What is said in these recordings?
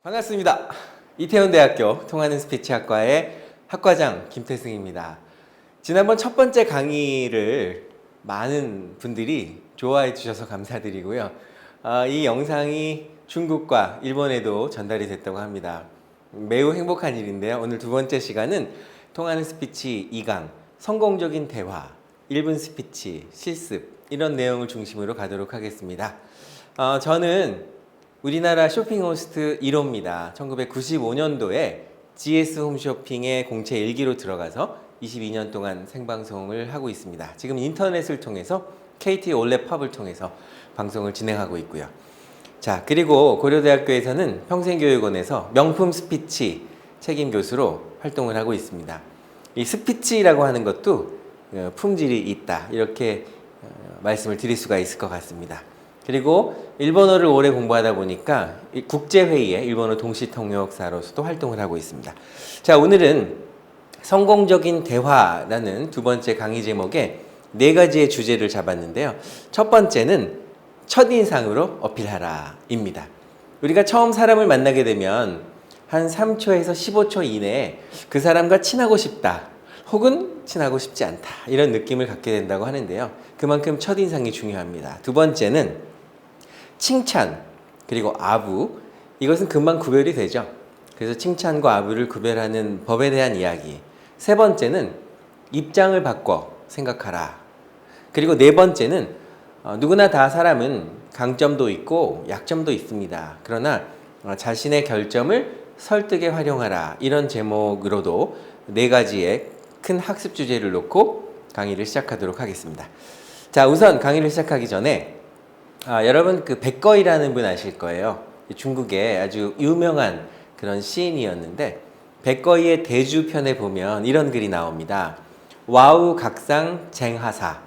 반갑습니다. 이태원대학교 통하는 스피치학과의 학과장 김태승입니다. 지난번 첫 번째 강의를 많은 분들이 좋아해 주셔서 감사드리고요. 이 영상이 중국과 일본에도 전달이 됐다고 합니다. 매우 행복한 일인데요. 오늘 두 번째 시간은 통하는 스피치 2강 성공적인 대화, 1분 스피치, 실습 이런 내용을 중심으로 가도록 하겠습니다. 저는 우리나라 쇼핑 호스트 1호입니다. 1995년도에 GS 홈쇼핑의 공채 1기로 들어가서 22년 동안 생방송을 하고 있습니다. 지금 인터넷을 통해서 KT 올레 팝을 통해서 방송을 진행하고 있고요. 자, 그리고 고려대학교에서는 평생교육원에서 명품 스피치 책임 교수로 활동을 하고 있습니다. 이 스피치라고 하는 것도 품질이 있다, 이렇게 말씀을 드릴 수가 있을 것 같습니다. 그리고 일본어를 오래 공부하다 보니까 국제회의의 일본어 동시통역사로서도 활동을 하고 있습니다. 자, 오늘은 성공적인 대화라는 두 번째 강의 제목에 네 가지의 주제를 잡았는데요. 첫 번째는 첫인상으로 어필하라 입니다. 우리가 처음 사람을 만나게 되면 한 3초에서 15초 이내에 그 사람과 친하고 싶다 혹은 친하고 싶지 않다 이런 느낌을 갖게 된다고 하는데요. 그만큼 첫인상이 중요합니다. 두 번째는 칭찬 그리고 아부, 이것은 금방 구별이 되죠. 그래서 칭찬과 아부를 구별하는 법에 대한 이야기. 세 번째는 입장을 바꿔 생각하라. 그리고 네 번째는 누구나 다 사람은 강점도 있고 약점도 있습니다. 그러나 자신의 결점을 설득에 활용하라, 이런 제목으로도 네 가지의 큰 학습 주제를 놓고 강의를 시작하도록 하겠습니다. 자, 우선 강의를 시작하기 전에 여러분 그 백거이라는 분 아실 거예요. 중국의 아주 유명한 그런 시인이었는데 백거이의 대주편에 보면 이런 글이 나옵니다. 와우 각상 쟁하사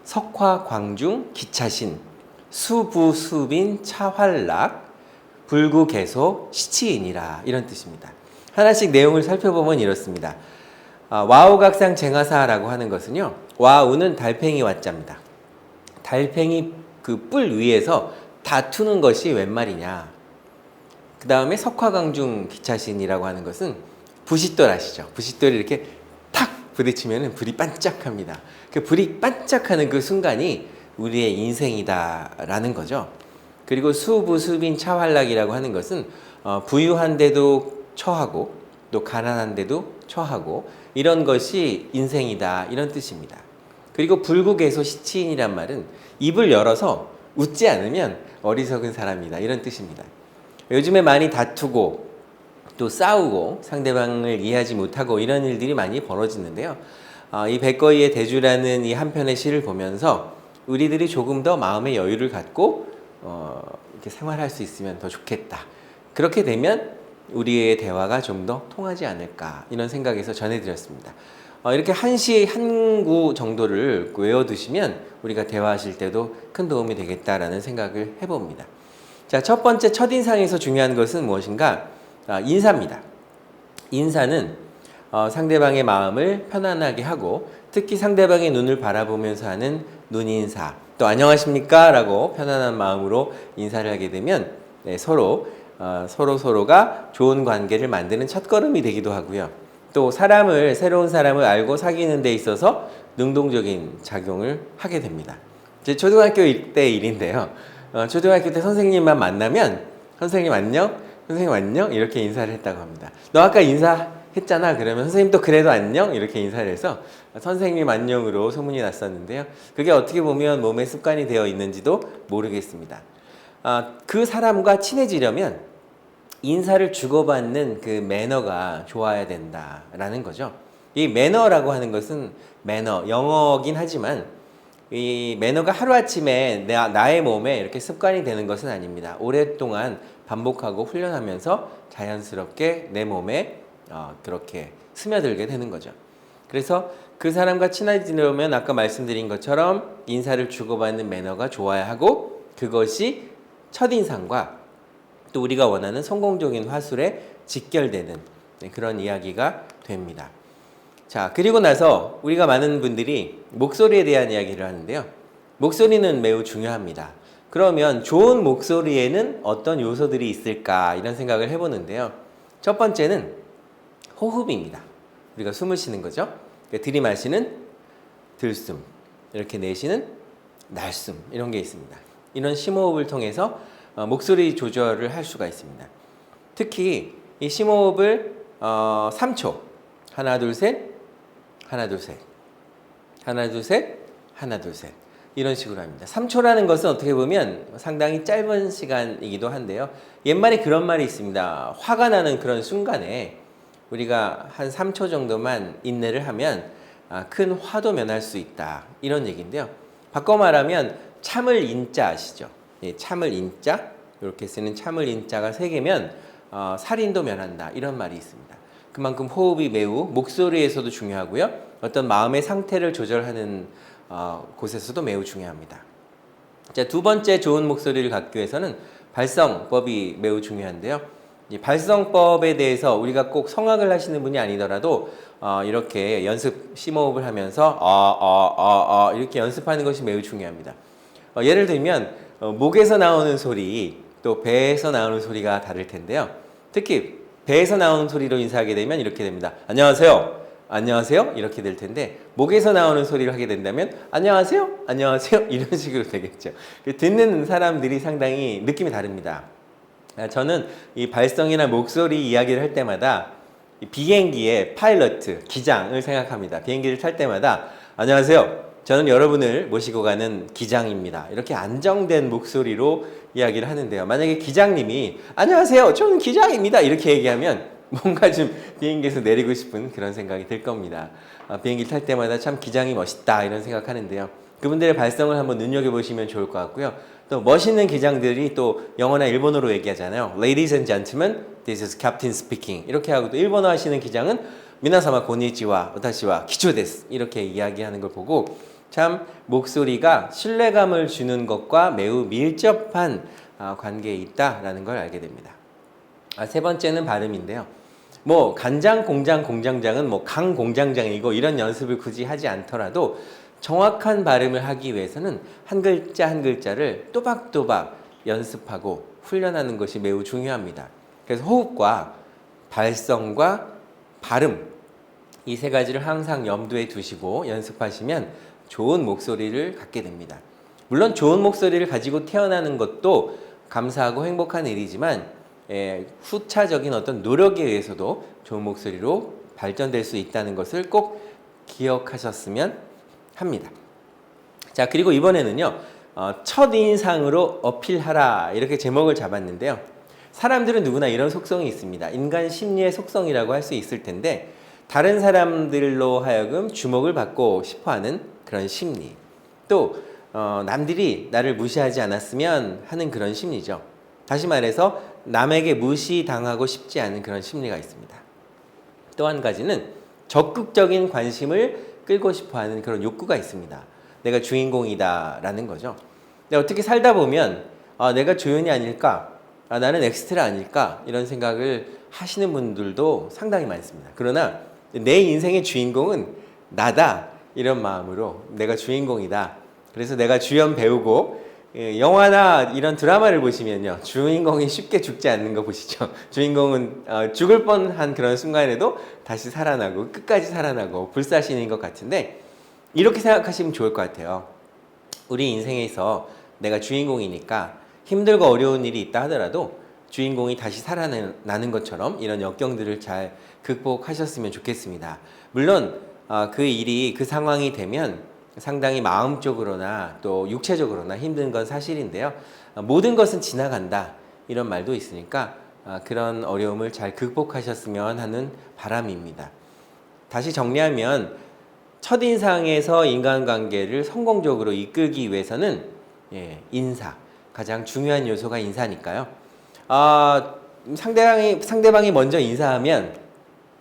석화 광중 기차신 수부수빈 차활락 불구개소 시치인이라, 이런 뜻입니다. 하나씩 내용을 살펴보면 이렇습니다. 와우 각상 쟁하사라고 하는 것은요, 와우는 달팽이 와자입니다. 달팽이 그 뿔 위에서 다투는 것이 웬 말이냐. 그 다음에 석화강중 기차신이라고 하는 것은 부싯돌 아시죠? 부싯돌이 이렇게 탁 부딪히면 불이 반짝합니다. 그 불이 반짝하는 그 순간이 우리의 인생이다라는 거죠. 그리고 수부수빈 차활락이라고 하는 것은 부유한데도 처하고 또 가난한데도 처하고 이런 것이 인생이다, 이런 뜻입니다. 그리고 불구개소 시치인이란 말은 입을 열어서 웃지 않으면 어리석은 사람이다, 이런 뜻입니다. 요즘에 많이 다투고 또 싸우고 상대방을 이해하지 못하고 이런 일들이 많이 벌어지는데요. 이 백거이의 대주라는 이 한 편의 시를 보면서 우리들이 조금 더 마음의 여유를 갖고 이렇게 생활할 수 있으면 더 좋겠다. 그렇게 되면 우리의 대화가 좀 더 통하지 않을까, 이런 생각에서 전해드렸습니다. 이렇게 한 시 한 구 정도를 외워두시면 우리가 대화하실 때도 큰 도움이 되겠다라는 생각을 해봅니다. 자, 첫 번째 첫인상에서 중요한 것은 무엇인가? 인사입니다. 인사는 상대방의 마음을 편안하게 하고 특히 상대방의 눈을 바라보면서 하는 눈인사, 또 안녕하십니까? 라고 편안한 마음으로 인사를 하게 되면 서로가 좋은 관계를 만드는 첫걸음이 되기도 하고요. 또 새로운 사람을 알고 사귀는 데 있어서 능동적인 작용을 하게 됩니다. 제 초등학교 때 일인데요. 초등학교 때 선생님만 만나면 선생님 안녕? 선생님 안녕? 이렇게 인사를 했다고 합니다. 너 아까 인사했잖아. 그러면 선생님 또 그래도 안녕? 이렇게 인사를 해서 선생님 안녕으로 소문이 났었는데요. 그게 어떻게 보면 몸에 습관이 되어 있는지도 모르겠습니다. 그 사람과 친해지려면 인사를 주고받는 그 매너가 좋아야 된다라는 거죠. 이 매너라고 하는 것은 영어긴 하지만 이 매너가 하루아침에 나의 몸에 이렇게 습관이 되는 것은 아닙니다. 오랫동안 반복하고 훈련하면서 자연스럽게 내 몸에 그렇게 스며들게 되는 거죠. 그래서 그 사람과 친해지려면 아까 말씀드린 것처럼 인사를 주고받는 매너가 좋아야 하고, 그것이 첫인상과 또 우리가 원하는 성공적인 화술에 직결되는 그런 이야기가 됩니다. 자, 그리고 나서 우리가 많은 분들이 목소리에 대한 이야기를 하는데요. 목소리는 매우 중요합니다. 그러면 좋은 목소리에는 어떤 요소들이 있을까 이런 생각을 해보는데요. 첫 번째는 호흡입니다. 우리가 숨을 쉬는 거죠. 그러니까 들이마시는 들숨, 이렇게 내쉬는 날숨 이런 게 있습니다. 이런 심호흡을 통해서 목소리 조절을 할 수가 있습니다. 특히 이 심호흡을 3초 하나 둘 셋, 하나 둘 셋, 하나 둘 셋, 하나 둘 셋 이런 식으로 합니다. 3초라는 것은 어떻게 보면 상당히 짧은 시간이기도 한데요. 옛말에 그런 말이 있습니다. 화가 나는 그런 순간에 우리가 한 3초 정도만 인내를 하면 큰 화도 면할 수 있다 이런 얘기인데요. 바꿔 말하면 참을 인자 아시죠? 예, 참을 인자 이렇게 쓰는 참을 인자가 3개면 살인도 면한다 이런 말이 있습니다. 그만큼 호흡이 매우 목소리에서도 중요하고요. 어떤 마음의 상태를 조절하는 곳에서도 매우 중요합니다. 자, 두 번째 좋은 목소리를 갖기 위해서는 발성법이 매우 중요한데요. 이 발성법에 대해서 우리가 꼭 성악을 하시는 분이 아니더라도 이렇게 연습 심호흡을 하면서 이렇게 연습하는 것이 매우 중요합니다. 예를 들면 목에서 나오는 소리 또 배에서 나오는 소리가 다를 텐데요. 특히 배에서 나오는 소리로 인사하게 되면 이렇게 됩니다. 안녕하세요. 안녕하세요. 이렇게 될 텐데 목에서 나오는 소리를 하게 된다면 안녕하세요. 안녕하세요. 이런 식으로 되겠죠. 듣는 사람들이 상당히 느낌이 다릅니다. 저는 이 발성이나 목소리 이야기를 할 때마다 비행기의 파일럿, 기장을 생각합니다. 비행기를 탈 때마다 안녕하세요. 저는 여러분을 모시고 가는 기장입니다. 이렇게 안정된 목소리로 이야기를 하는데요. 만약에 기장님이 안녕하세요. 저는 기장입니다. 이렇게 얘기하면 뭔가 좀 비행기에서 내리고 싶은 그런 생각이 들 겁니다. 비행기를 탈 때마다 참 기장이 멋있다 이런 생각하는데요. 그분들의 발성을 한번 눈여겨보시면 좋을 것 같고요. 또 멋있는 기장들이 또 영어나 일본어로 얘기하잖아요. Ladies and gentlemen, this is Captain speaking. 이렇게 하고 또 일본어 하시는 기장은 미나사마 고니치와 와타시와 기초 데스 이렇게 이야기하는 걸 보고 참 목소리가 신뢰감을 주는 것과 매우 밀접한 관계에 있다라는 걸 알게 됩니다. 세 번째는 발음인데요. 뭐 간장 공장 공장장은 뭐 강 공장장이고 이런 연습을 굳이 하지 않더라도 정확한 발음을 하기 위해서는 한 글자 한 글자를 또박또박 연습하고 훈련하는 것이 매우 중요합니다. 그래서 호흡과 발성과 발음 이 3가지를 항상 염두에 두시고 연습하시면 좋은 목소리를 갖게 됩니다. 물론 좋은 목소리를 가지고 태어나는 것도 감사하고 행복한 일이지만 후차적인 어떤 노력에 의해서도 좋은 목소리로 발전될 수 있다는 것을 꼭 기억하셨으면 합니다. 자, 그리고 이번에는요, 첫인상으로 어필하라 이렇게 제목을 잡았는데요. 사람들은 누구나 이런 속성이 있습니다. 인간 심리의 속성이라고 할 수 있을 텐데 다른 사람들로 하여금 주목을 받고 싶어하는 그런 심리, 또 남들이 나를 무시하지 않았으면 하는 그런 심리죠. 다시 말해서 남에게 무시당하고 싶지 않은 그런 심리가 있습니다. 또 한 가지는 적극적인 관심을 끌고 싶어하는 그런 욕구가 있습니다. 내가 주인공이다라는 거죠. 근데 어떻게 살다 보면 내가 조연이 아닐까, 나는 엑스트라 아닐까 이런 생각을 하시는 분들도 상당히 많습니다. 그러나 내 인생의 주인공은 나다 이런 마음으로 내가 주인공이다. 그래서 내가 주연 배우고 영화나 이런 드라마를 보시면요, 주인공이 쉽게 죽지 않는 거 보시죠. 주인공은 죽을 뻔한 그런 순간에도 다시 살아나고 끝까지 살아나고 불사신인 것 같은데 이렇게 생각하시면 좋을 것 같아요. 우리 인생에서 내가 주인공이니까 힘들고 어려운 일이 있다 하더라도 주인공이 다시 살아나는 것처럼 이런 역경들을 잘 극복하셨으면 좋겠습니다. 물론 그 일이 그 상황이 되면 상당히 마음적으로나 또 육체적으로나 힘든 건 사실인데요. 모든 것은 지나간다 이런 말도 있으니까 그런 어려움을 잘 극복하셨으면 하는 바람입니다. 다시 정리하면 첫인상에서 인간관계를 성공적으로 이끌기 위해서는 인사, 가장 중요한 요소가 인사니까요. 상대방이 먼저 인사하면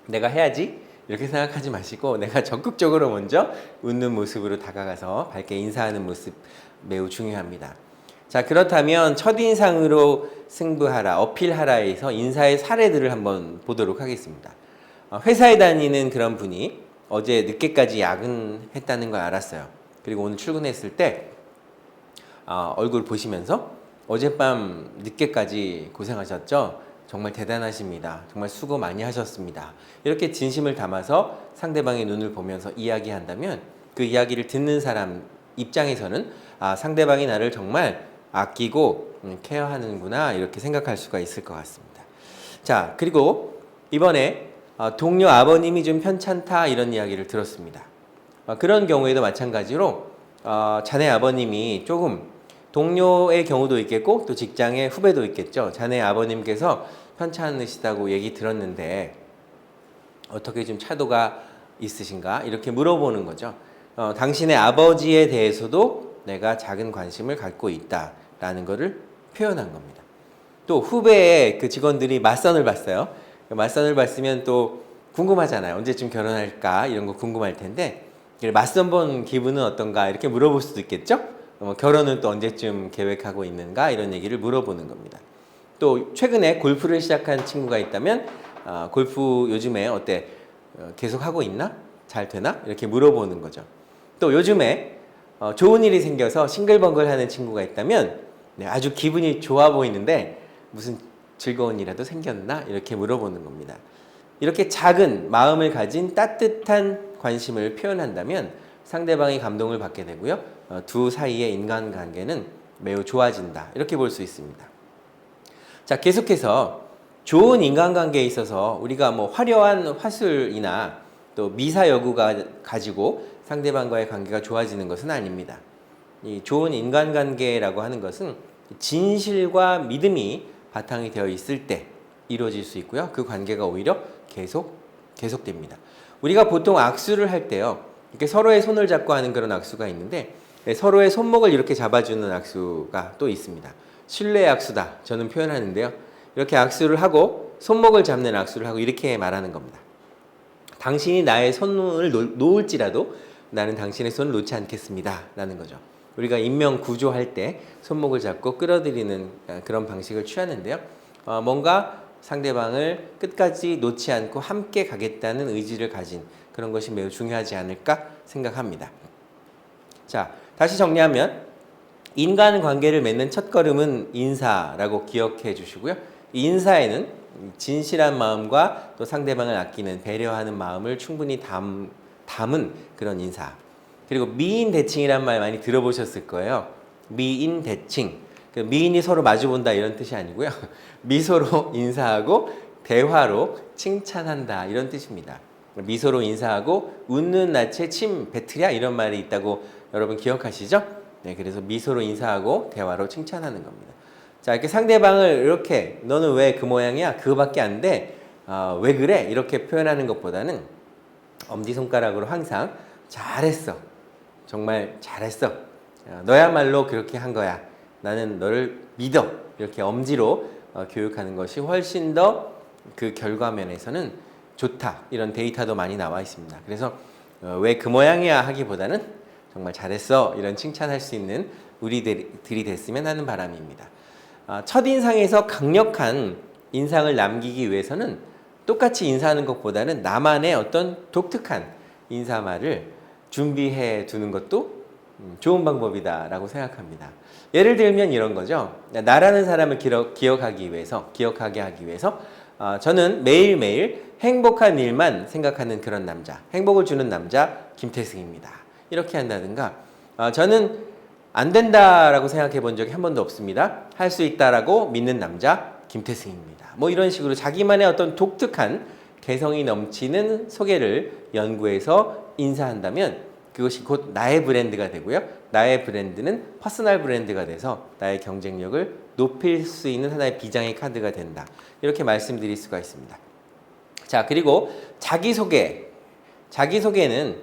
내가 해야지 이렇게 생각하지 마시고 내가 적극적으로 먼저 웃는 모습으로 다가가서 밝게 인사하는 모습 매우 중요합니다. 자, 그렇다면 첫인상으로 승부하라, 어필하라에서 인사의 사례들을 한번 보도록 하겠습니다. 회사에 다니는 그런 분이 어제 늦게까지 야근했다는 걸 알았어요. 그리고 오늘 출근했을 때 얼굴 보시면서 어젯밤 늦게까지 고생하셨죠? 정말 대단하십니다. 정말 수고 많이 하셨습니다. 이렇게 진심을 담아서 상대방의 눈을 보면서 이야기한다면 그 이야기를 듣는 사람 입장에서는 상대방이 나를 정말 아끼고 케어하는구나 이렇게 생각할 수가 있을 것 같습니다. 자, 그리고 이번에 동료 아버님이 좀 편찮다 이런 이야기를 들었습니다. 그런 경우에도 마찬가지로 자네 아버님이 조금 동료의 경우도 있겠고 또 직장의 후배도 있겠죠. 자네 아버님께서 편찮으시다고 얘기 들었는데 어떻게 좀 차도가 있으신가 이렇게 물어보는 거죠. 당신의 아버지에 대해서도 내가 작은 관심을 갖고 있다라는 것을 표현한 겁니다. 또 후배의 그 직원들이 맞선을 봤어요. 맞선을 봤으면 또 궁금하잖아요. 언제쯤 결혼할까 이런 거 궁금할 텐데 맞선 본 기분은 어떤가 이렇게 물어볼 수도 있겠죠. 결혼은 또 언제쯤 계획하고 있는가 이런 얘기를 물어보는 겁니다. 또 최근에 골프를 시작한 친구가 있다면 골프 요즘에 어때? 계속 하고 있나? 잘 되나? 이렇게 물어보는 거죠. 또 요즘에 좋은 일이 생겨서 싱글벙글 하는 친구가 있다면 아주 기분이 좋아 보이는데 무슨 즐거운 일이라도 생겼나? 이렇게 물어보는 겁니다. 이렇게 작은 마음을 가진 따뜻한 관심을 표현한다면 상대방이 감동을 받게 되고요. 두 사이의 인간관계는 매우 좋아진다. 이렇게 볼 수 있습니다. 자, 계속해서 좋은 인간관계에 있어서 우리가 뭐 화려한 화술이나 또 미사여구가 가지고 상대방과의 관계가 좋아지는 것은 아닙니다. 이 좋은 인간관계라고 하는 것은 진실과 믿음이 바탕이 되어 있을 때 이루어질 수 있고요. 그 관계가 오히려 계속됩니다. 우리가 보통 악수를 할 때요. 이렇게 서로의 손을 잡고 하는 그런 악수가 있는데 서로의 손목을 이렇게 잡아주는 악수가 또 있습니다. 신뢰의 악수다. 저는 표현하는데요. 이렇게 악수를 하고 손목을 잡는 악수를 하고 이렇게 말하는 겁니다. 당신이 나의 손을 놓을지라도 나는 당신의 손을 놓지 않겠습니다. 라는 거죠. 우리가 인명 구조할 때 손목을 잡고 끌어들이는 그런 방식을 취하는데요. 뭔가 상대방을 끝까지 놓지 않고 함께 가겠다는 의지를 가진 그런 것이 매우 중요하지 않을까 생각합니다. 자, 다시 정리하면 인간관계를 맺는 첫걸음은 인사라고 기억해 주시고요. 이 인사에는 진실한 마음과 또 상대방을 아끼는 배려하는 마음을 충분히 담은 그런 인사. 그리고 미인 대칭이란 말 많이 들어보셨을 거예요. 미인 대칭. 미인이 서로 마주본다 이런 뜻이 아니고요. 미소로 인사하고 대화로 칭찬한다 이런 뜻입니다. 미소로 인사하고 웃는 낯에 침 뱉으랴 이런 말이 있다고 여러분 기억하시죠? 네, 그래서 미소로 인사하고 대화로 칭찬하는 겁니다. 자, 이렇게 상대방을 이렇게 너는 왜 그 모양이야? 그거밖에 안 돼? 왜 그래? 이렇게 표현하는 것보다는 엄지손가락으로 항상 잘했어. 정말 잘했어. 너야말로 그렇게 한 거야. 나는 너를 믿어. 이렇게 엄지로 교육하는 것이 훨씬 더 그 결과면에서는 좋다. 이런 데이터도 많이 나와 있습니다. 그래서 왜 그 모양이야 하기보다는 정말 잘했어. 이런 칭찬할 수 있는 우리들이 됐으면 하는 바람입니다. 첫인상에서 강력한 인상을 남기기 위해서는 똑같이 인사하는 것보다는 나만의 어떤 독특한 인사말을 준비해 두는 것도 좋은 방법이다라고 생각합니다. 예를 들면 이런 거죠. 나라는 사람을 기억하게 하기 위해서 저는 매일매일 행복한 일만 생각하는 그런 남자, 행복을 주는 남자 김태승입니다. 이렇게 한다든가 저는 안 된다라고 생각해 본 적이 한 번도 없습니다. 할 수 있다라고 믿는 남자 김태승입니다. 뭐 이런 식으로 자기만의 어떤 독특한 개성이 넘치는 소개를 연구해서 인사한다면 그것이 곧 나의 브랜드가 되고요. 나의 브랜드는 퍼스널 브랜드가 돼서 나의 경쟁력을 높일 수 있는 하나의 비장의 카드가 된다. 이렇게 말씀드릴 수가 있습니다. 자, 그리고 자기소개. 자기소개는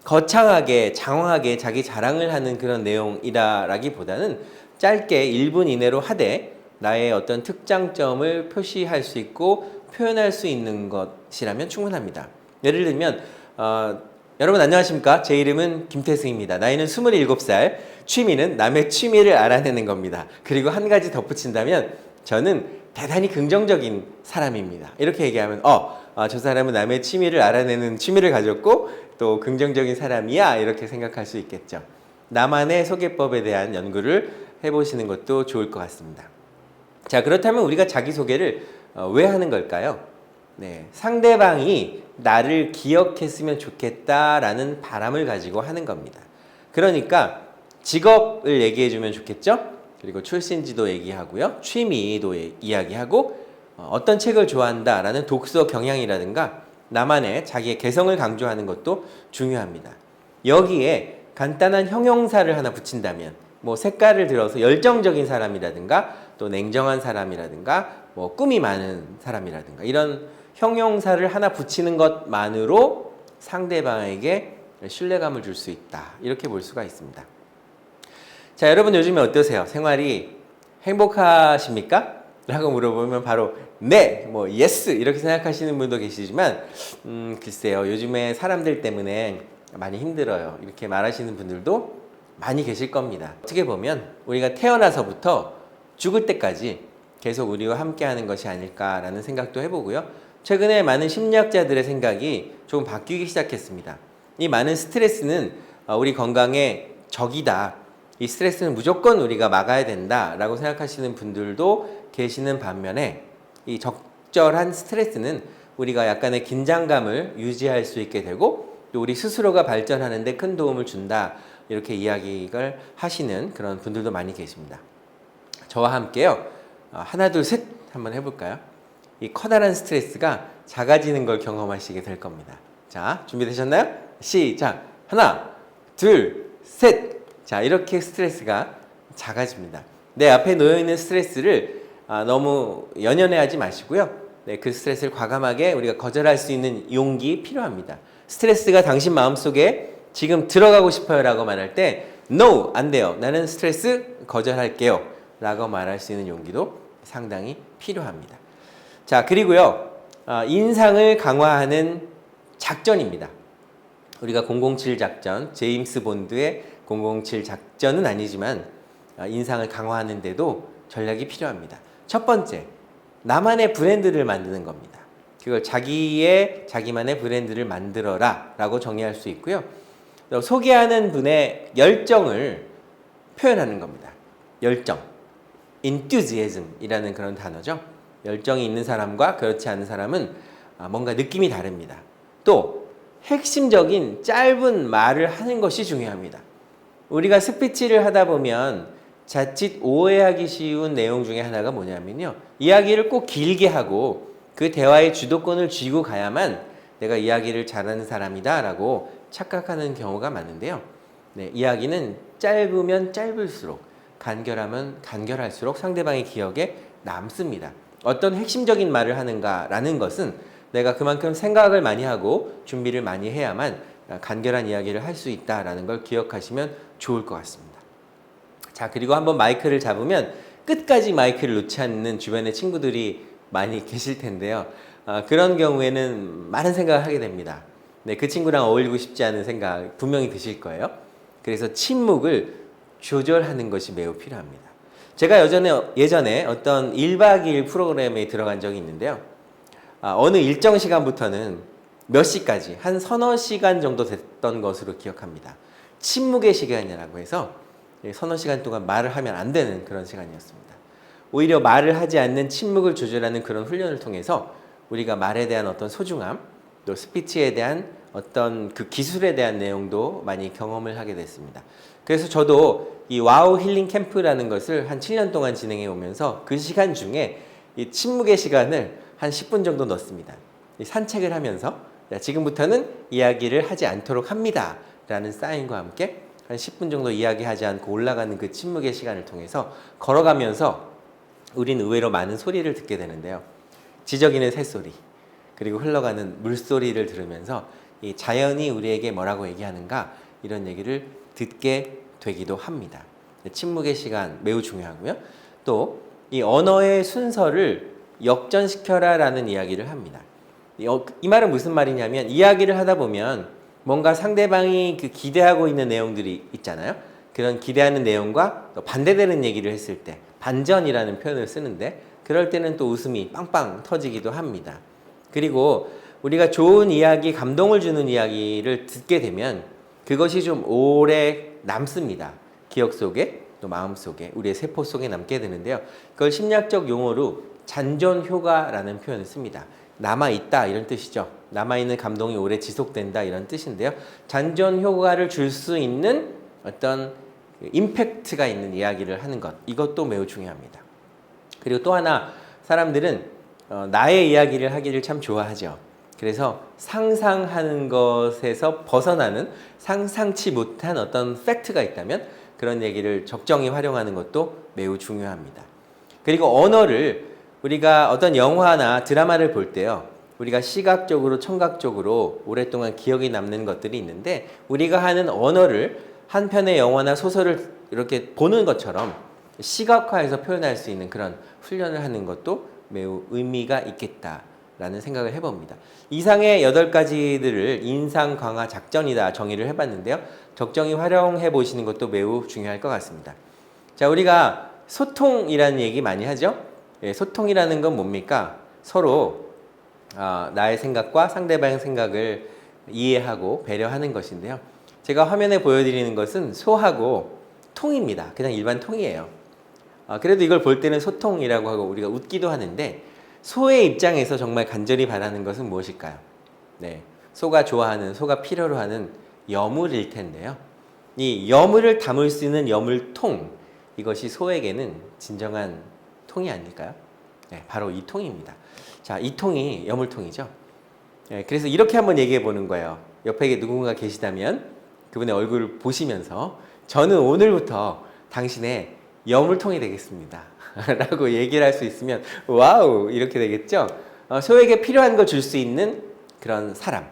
거창하게 장황하게 자기 자랑을 하는 그런 내용이라기보다는 짧게 1분 이내로 하되 나의 어떤 특장점을 표시할 수 있고 표현할 수 있는 것이라면 충분합니다. 예를 들면 여러분 안녕하십니까? 제 이름은 김태승입니다. 나이는 27살, 취미는 남의 취미를 알아내는 겁니다. 그리고 한 가지 덧붙인다면 저는 대단히 긍정적인 사람입니다. 이렇게 얘기하면 저 사람은 남의 취미를 알아내는 취미를 가졌고 또 긍정적인 사람이야 이렇게 생각할 수 있겠죠. 나만의 소개법에 대한 연구를 해보시는 것도 좋을 것 같습니다. 자, 그렇다면 우리가 자기소개를 왜 하는 걸까요? 네, 상대방이 나를 기억했으면 좋겠다라는 바람을 가지고 하는 겁니다. 그러니까 직업을 얘기해주면 좋겠죠? 그리고 출신지도 얘기하고요. 취미도 이야기하고 어떤 책을 좋아한다라는 독서 경향이라든가 나만의 자기의 개성을 강조하는 것도 중요합니다. 여기에 간단한 형용사를 하나 붙인다면 뭐 색깔을 들어서 열정적인 사람이라든가 또 냉정한 사람이라든가 뭐 꿈이 많은 사람이라든가 이런 형용사를 하나 붙이는 것만으로 상대방에게 신뢰감을 줄 수 있다. 이렇게 볼 수가 있습니다. 자, 여러분 요즘에 어떠세요? 생활이 행복하십니까? 라고 물어보면 바로 네, 뭐 예스 이렇게 생각하시는 분도 계시지만 글쎄요. 요즘에 사람들 때문에 많이 힘들어요. 이렇게 말하시는 분들도 많이 계실 겁니다. 어떻게 보면 우리가 태어나서부터 죽을 때까지 계속 우리와 함께하는 것이 아닐까라는 생각도 해보고요. 최근에 많은 심리학자들의 생각이 조금 바뀌기 시작했습니다. 이 많은 스트레스는 우리 건강의 적이다. 이 스트레스는 무조건 우리가 막아야 된다라고 생각하시는 분들도 계시는 반면에 이 적절한 스트레스는 우리가 약간의 긴장감을 유지할 수 있게 되고 또 우리 스스로가 발전하는 데 큰 도움을 준다. 이렇게 이야기를 하시는 그런 분들도 많이 계십니다. 저와 함께요. 하나, 둘, 셋 한번 해볼까요? 이 커다란 스트레스가 작아지는 걸 경험하시게 될 겁니다. 자, 준비되셨나요? 시작! 하나, 둘, 셋! 자, 이렇게 스트레스가 작아집니다. 내 앞에 놓여있는 스트레스를 너무 연연해하지 마시고요. 네, 그 스트레스를 과감하게 우리가 거절할 수 있는 용기 필요합니다. 스트레스가 당신 마음속에 지금 들어가고 싶어요 라고 말할 때 No! 안 돼요. 나는 스트레스 거절할게요 라고 말할 수 있는 용기도 상당히 필요합니다. 자, 그리고요. 인상을 강화하는 작전입니다. 우리가 007 작전, 제임스 본드의 007 작전은 아니지만 인상을 강화하는 데도 전략이 필요합니다. 첫 번째, 나만의 브랜드를 만드는 겁니다. 그걸 자기만의 브랜드를 만들어라 라고 정의할 수 있고요. 또 소개하는 분의 열정을 표현하는 겁니다. 열정, enthusiasm 이라는 그런 단어죠. 열정이 있는 사람과 그렇지 않은 사람은 뭔가 느낌이 다릅니다. 또 핵심적인 짧은 말을 하는 것이 중요합니다. 우리가 스피치를 하다 보면 자칫 오해하기 쉬운 내용 중에 하나가 뭐냐면요. 이야기를 꼭 길게 하고 그 대화의 주도권을 쥐고 가야만 내가 이야기를 잘하는 사람이다 라고 착각하는 경우가 많은데요. 네, 이야기는 짧으면 짧을수록 간결하면 간결할수록 상대방의 기억에 남습니다. 어떤 핵심적인 말을 하는가라는 것은 내가 그만큼 생각을 많이 하고 준비를 많이 해야만 간결한 이야기를 할 수 있다라는 걸 기억하시면 좋을 것 같습니다. 자, 그리고 한번 마이크를 잡으면 끝까지 마이크를 놓지 않는 주변의 친구들이 많이 계실 텐데요. 그런 경우에는 많은 생각을 하게 됩니다. 네, 그 친구랑 어울리고 싶지 않은 생각 분명히 드실 거예요. 그래서 침묵을 조절하는 것이 매우 필요합니다. 제가 예전에 어떤 1박 2일 프로그램에 들어간 적이 있는데요. 어느 일정 시간부터는 몇 시까지 한 서너 시간 정도 됐던 것으로 기억합니다. 침묵의 시간이라고 해서 서너 시간 동안 말을 하면 안 되는 그런 시간이었습니다. 오히려 말을 하지 않는 침묵을 조절하는 그런 훈련을 통해서 우리가 말에 대한 어떤 소중함, 또 스피치에 대한 어떤 그 기술에 대한 내용도 많이 경험을 하게 됐습니다. 그래서 저도 이 와우 힐링 캠프라는 것을 한 7년 동안 진행해 오면서 그 시간 중에 이 침묵의 시간을 한 10분 정도 넣습니다. 산책을 하면서 지금부터는 이야기를 하지 않도록 합니다 라는 사인과 함께 한 10분 정도 이야기하지 않고 올라가는 그 침묵의 시간을 통해서 걸어가면서 우리는 의외로 많은 소리를 듣게 되는데요. 지저귀는 새소리, 그리고 흘러가는 물소리를 들으면서 이 자연이 우리에게 뭐라고 얘기하는가 이런 얘기를 듣게 되기도 합니다. 침묵의 시간 매우 중요하고요. 또 이 언어의 순서를 역전시켜라 라는 이야기를 합니다. 이 말은 무슨 말이냐면 이야기를 하다 보면 뭔가 상대방이 그 기대하고 있는 내용들이 있잖아요. 그런 기대하는 내용과 또 반대되는 얘기를 했을 때 반전이라는 표현을 쓰는데 그럴 때는 또 웃음이 빵빵 터지기도 합니다. 그리고 우리가 좋은 이야기, 감동을 주는 이야기를 듣게 되면 그것이 좀 오래 남습니다. 기억 속에. 또 마음속에 우리의 세포 속에 남게 되는데요. 그걸 심리학적 용어로 잔존 효과라는 표현을 씁니다. 남아있다 이런 뜻이죠. 남아있는 감동이 오래 지속된다 이런 뜻인데요. 잔존 효과를 줄 수 있는 어떤 임팩트가 있는 이야기를 하는 것, 이것도 매우 중요합니다. 그리고 또 하나, 사람들은 나의 이야기를 하기를 참 좋아하죠. 그래서 상상하는 것에서 벗어나는 상상치 못한 어떤 팩트가 있다면 그런 얘기를 적정히 활용하는 것도 매우 중요합니다. 그리고 언어를 우리가 어떤 영화나 드라마를 볼 때요, 우리가 시각적으로 청각적으로 오랫동안 기억이 남는 것들이 있는데, 우리가 하는 언어를 한 편의 영화나 소설을 이렇게 보는 것처럼 시각화해서 표현할 수 있는 그런 훈련을 하는 것도 매우 의미가 있겠다라는 생각을 해봅니다. 이상의 8가지들을 인상 강화 작전이다 정의를 해봤는데요. 적정히 활용해 보시는 것도 매우 중요할 것 같습니다. 자, 우리가 소통이라는 얘기 많이 하죠. 예, 소통이라는 건 뭡니까? 서로 나의 생각과 상대방의 생각을 이해하고 배려하는 것인데요. 제가 화면에 보여드리는 것은 소하고 통입니다. 그냥 일반 통이에요. 그래도 이걸 볼 때는 소통이라고 하고 우리가 웃기도 하는데, 소의 입장에서 정말 간절히 바라는 것은 무엇일까요? 네, 소가 좋아하는, 소가 필요로 하는 여물일 텐데요. 이 여물을 담을 수 있는 여물통, 이것이 소에게는 진정한 통이 아닐까요? 네, 바로 이 통입니다. 자, 이 통이 여물통이죠. 네, 그래서 이렇게 한번 얘기해 보는 거예요. 옆에 누군가 계시다면 그분의 얼굴을 보시면서 저는 오늘부터 당신의 여물통이 되겠습니다 라고 얘기를 할 수 있으면 와우 이렇게 되겠죠. 소에게 필요한 거 줄 수 있는 그런 사람,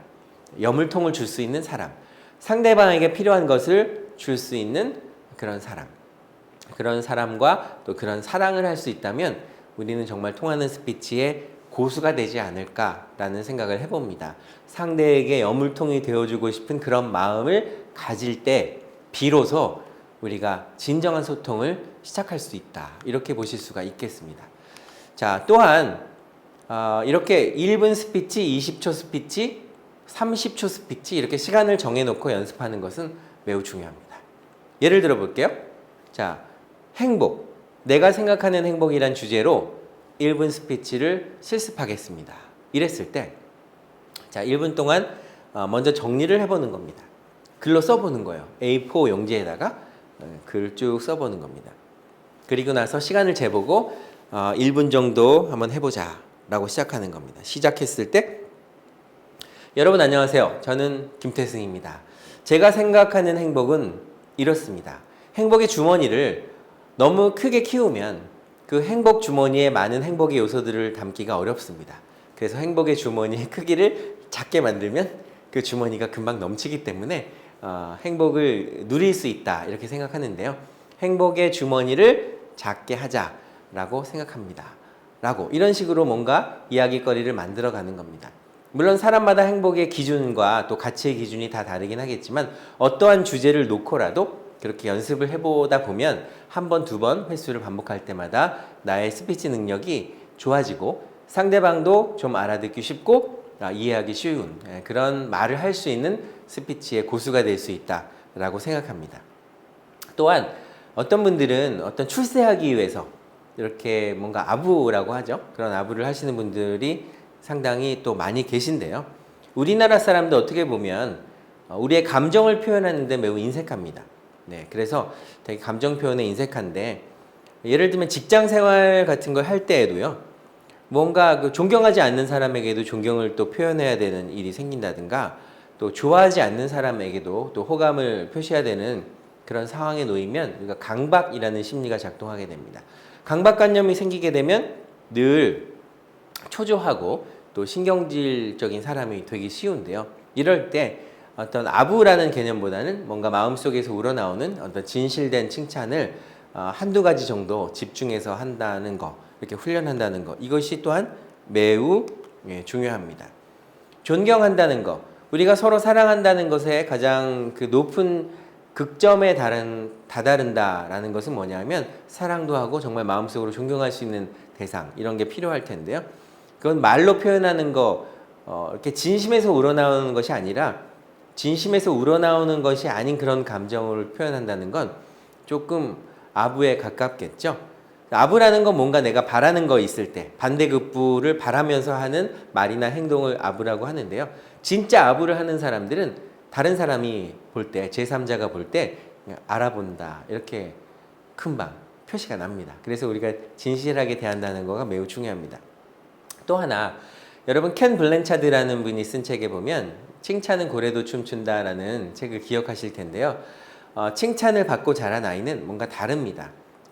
여물통을 줄 수 있는 사람, 상대방에게 필요한 것을 줄 수 있는 그런 사람, 그런 사람과 또 그런 사랑을 할 수 있다면 우리는 정말 통하는 스피치의 고수가 되지 않을까라는 생각을 해봅니다. 상대에게 여물통이 되어주고 싶은 그런 마음을 가질 때 비로소 우리가 진정한 소통을 시작할 수 있다, 이렇게 보실 수가 있겠습니다. 자, 또한 이렇게 1분 스피치, 20초 스피치, 30초 스피치 이렇게 시간을 정해놓고 연습하는 것은 매우 중요합니다. 예를 들어 볼게요. 자, 행복, 내가 생각하는 행복이란 주제로 1분 스피치를 실습하겠습니다. 이랬을 때, 자, 1분 동안 먼저 정리를 해보는 겁니다. 글로 써보는 거예요. A4 용지에다가 글 쭉 써보는 겁니다. 그리고 나서 시간을 재보고 1분 정도 한번 해보자 라고 시작하는 겁니다. 시작했을 때, 여러분 안녕하세요. 저는 김태승입니다. 제가 생각하는 행복은 이렇습니다. 행복의 주머니를 너무 크게 키우면 그 행복 주머니에 많은 행복의 요소들을 담기가 어렵습니다. 그래서 행복의 주머니의 크기를 작게 만들면 그 주머니가 금방 넘치기 때문에 행복을 누릴 수 있다, 이렇게 생각하는데요. 행복의 주머니를 작게 하자라고 생각합니다. 라고 이런 식으로 뭔가 이야기거리를 만들어 가는 겁니다. 물론 사람마다 행복의 기준과 또 가치의 기준이 다 다르긴 하겠지만 어떠한 주제를 놓고라도 그렇게 연습을 해보다 보면 한 번, 두 번 횟수를 반복할 때마다 나의 스피치 능력이 좋아지고 상대방도 좀 알아듣기 쉽고 이해하기 쉬운 그런 말을 할 수 있는 스피치의 고수가 될 수 있다라고 생각합니다. 또한 어떤 분들은 어떤 출세하기 위해서 이렇게 뭔가 아부라고 하죠. 그런 아부를 하시는 분들이 상당히 또 많이 계신데요. 우리나라 사람도 어떻게 보면 우리의 감정을 표현하는 데 매우 인색합니다. 네, 그래서 되게 감정 표현에 인색한데, 예를 들면 직장 생활 같은 걸 할 때에도요, 뭔가 그 존경하지 않는 사람에게도 존경을 또 표현해야 되는 일이 생긴다든가, 또 좋아하지 않는 사람에게도 또 호감을 표시해야 되는 그런 상황에 놓이면 우리가 강박이라는 심리가 작동하게 됩니다. 강박관념이 생기게 되면 늘 초조하고 또 신경질적인 사람이 되기 쉬운데요. 이럴 때 어떤 아부라는 개념보다는 뭔가 마음속에서 우러나오는 어떤 진실된 칭찬을 한두 가지 정도 집중해서 한다는 거, 이렇게 훈련한다는 거, 이것이 또한 매우 중요합니다. 존경한다는 거, 우리가 서로 사랑한다는 것에 가장 그 높은 극점에 다다른다라는 것은 뭐냐면 사랑도 하고 정말 마음속으로 존경할 수 있는 대상, 이런 게 필요할 텐데요. 그건 말로 표현하는 거, 이렇게 진심에서 우러나오는 것이 아니라 진심에서 우러나오는 것이 아닌 그런 감정을 표현한다는 건 조금 아부에 가깝겠죠. 아부라는 건 뭔가 내가 바라는 거 있을 때 반대급부를 바라면서 하는 말이나 행동을 아부라고 하는데요. 진짜 아부를 하는 사람들은 다른 사람이 볼 때, 제3자가 볼 때 알아본다 이렇게 금방 표시가 납니다. 그래서 우리가 진실하게 대한다는 거가 매우 중요합니다. 또 하나, 여러분 켄 블랭차드라는 분이 쓴 책에 보면 칭찬은 고래도 춤춘다라는 책을 기억하실 텐데요. 칭찬을 받고 자란 아이는 뭔가 다릅니다.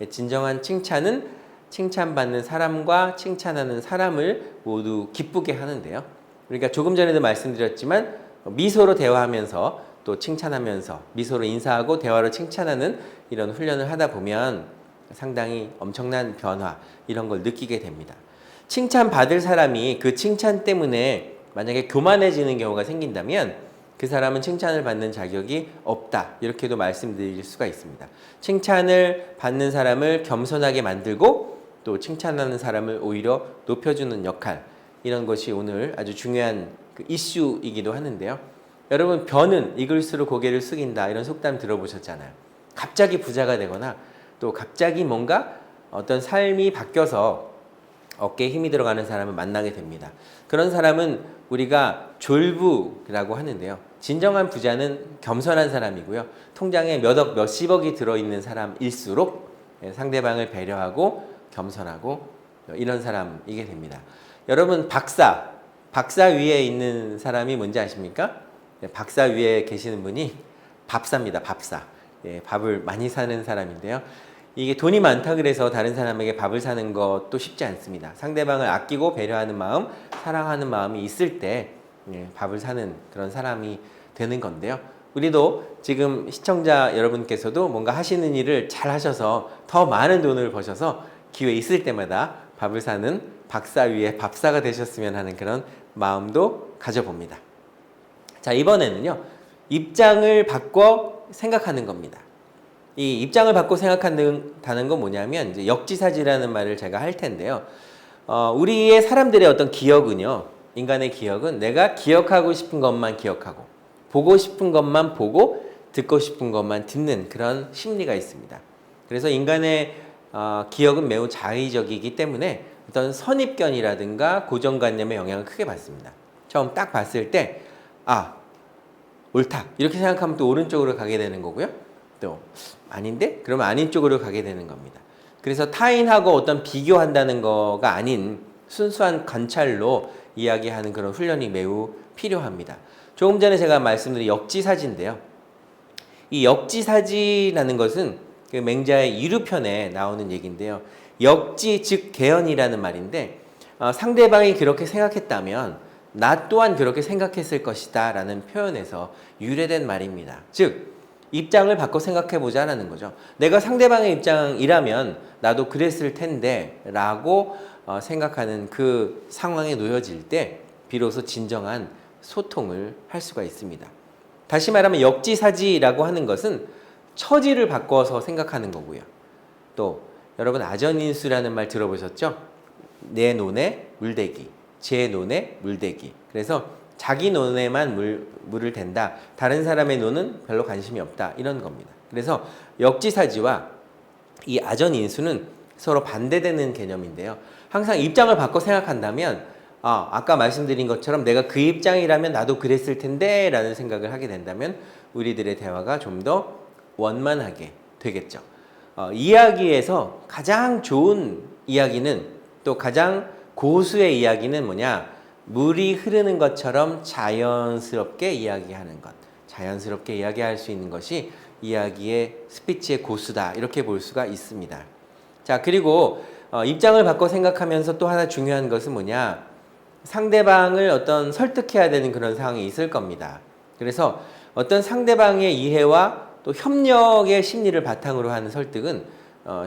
진정한 칭찬은 칭찬받는 사람과 칭찬하는 사람을 모두 기쁘게 하는데요. 그러니까 조금 전에도 말씀드렸지만 미소로 대화하면서 또 칭찬하면서 미소로 인사하고 대화로 칭찬하는 이런 훈련을 하다 보면 상당히 엄청난 변화 이런 걸 느끼게 됩니다. 칭찬받을 사람이 그 칭찬 때문에 만약에 교만해지는 경우가 생긴다면 그 사람은 칭찬을 받는 자격이 없다 이렇게도 말씀드릴 수가 있습니다. 칭찬을 받는 사람을 겸손하게 만들고 또 칭찬하는 사람을 오히려 높여주는 역할, 이런 것이 오늘 아주 중요한 그 이슈이기도 하는데요. 여러분, 변은 익을수록 고개를 숙인다 이런 속담 들어보셨잖아요. 갑자기 부자가 되거나 또 갑자기 뭔가 어떤 삶이 바뀌어서 어깨에 힘이 들어가는 사람을 만나게 됩니다. 그런 사람은 우리가 졸부라고 하는데요. 진정한 부자는 겸손한 사람이고요. 통장에 몇억 몇십억이 들어있는 사람일수록 상대방을 배려하고 겸손하고 이런 사람이게 됩니다. 여러분, 박사 위에 있는 사람이 뭔지 아십니까? 박사 위에 계시는 분이 밥사입니다. 밥사. 밥을 많이 사는 사람인데요. 이게 돈이 많다 그래서 다른 사람에게 밥을 사는 것도 쉽지 않습니다. 상대방을 아끼고 배려하는 마음, 사랑하는 마음이 있을 때 밥을 사는 그런 사람이 되는 건데요. 우리도 지금 시청자 여러분께서도 뭔가 하시는 일을 잘 하셔서 더 많은 돈을 버셔서 기회 있을 때마다 밥을 사는 박사 위에 밥사가 되셨으면 하는 그런 마음도 가져봅니다. 자, 이번에는요, 입장을 바꿔 생각하는 겁니다. 이 입장을 바꿔 생각한다는 건 뭐냐면 이제 역지사지라는 말을 제가 할 텐데요. 우리의 사람들의 어떤 기억은요, 인간의 기억은 내가 기억하고 싶은 것만 기억하고 보고 싶은 것만 보고 듣고 싶은 것만 듣는 그런 심리가 있습니다. 그래서 인간의 기억은 매우 자의적이기 때문에 어떤 선입견이라든가 고정관념의 영향을 크게 받습니다. 처음 딱 봤을 때 옳다 이렇게 생각하면 또 오른쪽으로 가게 되는 거고요. 또 아닌데? 그러면 아닌 쪽으로 가게 되는 겁니다. 그래서 타인하고 어떤 비교한다는 거가 아닌 순수한 관찰로 이야기하는 그런 훈련이 매우 필요합니다. 조금 전에 제가 말씀드린 역지사지인데요. 이 역지사지라는 것은 그 맹자의 이루편에 나오는 얘기인데요. 역지 즉 개연이라는 말인데 상대방이 그렇게 생각했다면 나 또한 그렇게 생각했을 것이다 라는 표현에서 유래된 말입니다. 즉 입장을 바꿔 생각해보자라는 거죠. 내가 상대방의 입장이라면 나도 그랬을 텐데 라고 생각하는 그 상황에 놓여질 때 비로소 진정한 소통을 할 수가 있습니다. 다시 말하면 역지사지라고 하는 것은 처지를 바꿔서 생각하는 거고요. 또 여러분 아전인수라는 말 들어보셨죠? 내 논에 물대기, 제 논에 물대기. 그래서 자기 논에만 물을 댄다. 다른 사람의 논은 별로 관심이 없다. 이런 겁니다. 그래서 역지사지와 이 아전인수는 서로 반대되는 개념인데요. 항상 입장을 바꿔 생각한다면 아까 말씀드린 것처럼 내가 그 입장이라면 나도 그랬을 텐데 라는 생각을 하게 된다면 우리들의 대화가 좀 더 원만하게 되겠죠. 이야기에서 가장 좋은 이야기는 또 가장 고수의 이야기는 뭐냐? 물이 흐르는 것처럼 자연스럽게 이야기하는 것. 자연스럽게 이야기할 수 있는 것이 이야기의 스피치의 고수다. 이렇게 볼 수가 있습니다. 자, 그리고 입장을 바꿔 생각하면서 또 하나 중요한 것은 뭐냐? 상대방을 어떤 설득해야 되는 그런 상황이 있을 겁니다. 그래서 어떤 상대방의 이해와 또 협력의 심리를 바탕으로 하는 설득은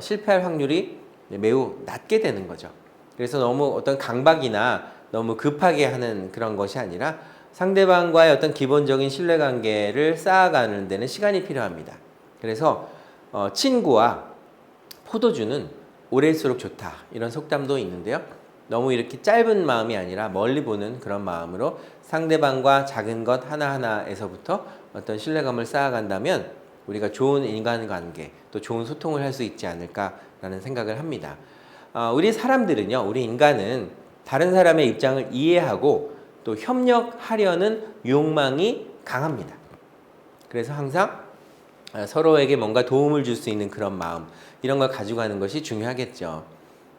실패할 확률이 매우 낮게 되는 거죠. 그래서 너무 어떤 강박이나 너무 급하게 하는 그런 것이 아니라 상대방과의 어떤 기본적인 신뢰관계를 쌓아가는 데는 시간이 필요합니다. 그래서 친구와 포도주는 오래일수록 좋다 이런 속담도 있는데요. 너무 이렇게 짧은 마음이 아니라 멀리 보는 그런 마음으로 상대방과 작은 것 하나하나에서부터 어떤 신뢰감을 쌓아간다면 우리가 좋은 인간관계 또 좋은 소통을 할 수 있지 않을까라는 생각을 합니다. 우리 사람들은요, 우리 인간은 다른 사람의 입장을 이해하고 또 협력하려는 욕망이 강합니다. 그래서 항상 서로에게 뭔가 도움을 줄 수 있는 그런 마음, 이런 걸 가지고 가는 것이 중요하겠죠.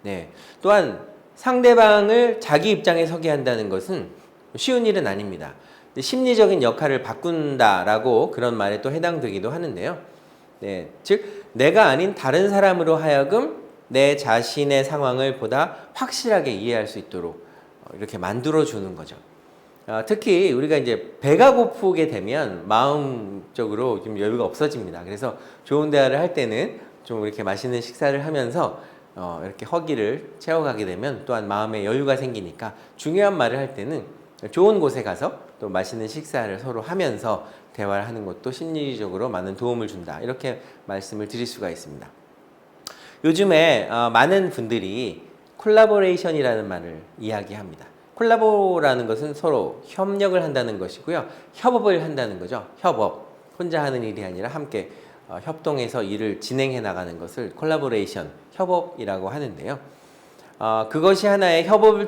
네. 또한 상대방을 자기 입장에 서게 한다는 것은 쉬운 일은 아닙니다. 심리적인 역할을 바꾼다라고 그런 말에 또 해당되기도 하는데요. 네. 즉, 내가 아닌 다른 사람으로 하여금 내 자신의 상황을 보다 확실하게 이해할 수 있도록 이렇게 만들어주는 거죠. 특히 우리가 이제 배가 고프게 되면 마음적으로 좀 여유가 없어집니다. 그래서 좋은 대화를 할 때는 좀 이렇게 맛있는 식사를 하면서 이렇게 허기를 채워가게 되면 또한 마음에 여유가 생기니까 중요한 말을 할 때는 좋은 곳에 가서 또 맛있는 식사를 서로 하면서 대화를 하는 것도 심리적으로 많은 도움을 준다. 이렇게 말씀을 드릴 수가 있습니다. 요즘에 많은 분들이 콜라보레이션이라는 말을 이야기합니다. 콜라보라는 것은 서로 협력을 한다는 것이고요. 협업을 한다는 거죠. 협업. 혼자 하는 일이 아니라 함께 협동해서 일을 진행해 나가는 것을 콜라보레이션, 협업이라고 하는데요. 그것이 하나의 협업을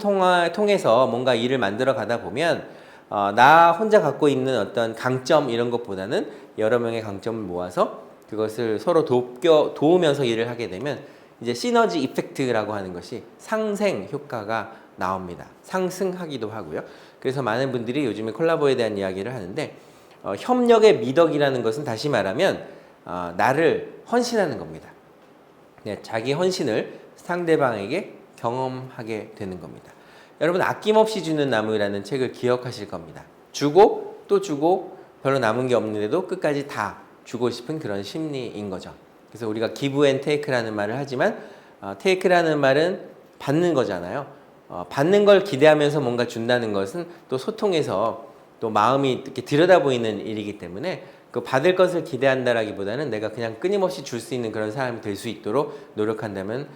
통해서 뭔가 일을 만들어 가다 보면 나 혼자 갖고 있는 어떤 강점 이런 것보다는 여러 명의 강점을 모아서 그것을 서로 도우면서 일을 하게 되면 이제 시너지 이펙트라고 하는 것이 상생 효과가 나옵니다. 상승하기도 하고요. 그래서 많은 분들이 요즘에 콜라보에 대한 이야기를 하는데 협력의 미덕이라는 것은 다시 말하면 나를 헌신하는 겁니다. 네, 자기 헌신을 상대방에게 경험하게 되는 겁니다. 여러분, 아낌없이 주는 나무라는 책을 기억하실 겁니다. 주고 또 주고 별로 남은 게 없는데도 끝까지 다 주고 싶은 그런 심리인 거죠. 그래서 우리가 give and take라는 말을 하지만 take라는 말은 받는 거잖아요. 받는 걸 기대하면서 뭔가 준다는 것은 또 소통에서 또 마음이 이렇게 들여다 보이는 일이기 때문에 그 받을 것을 기대한다라기보다는 내가 그냥 끊임없이 줄 수 있는 그런 사람이 될 수 있도록 노력한다면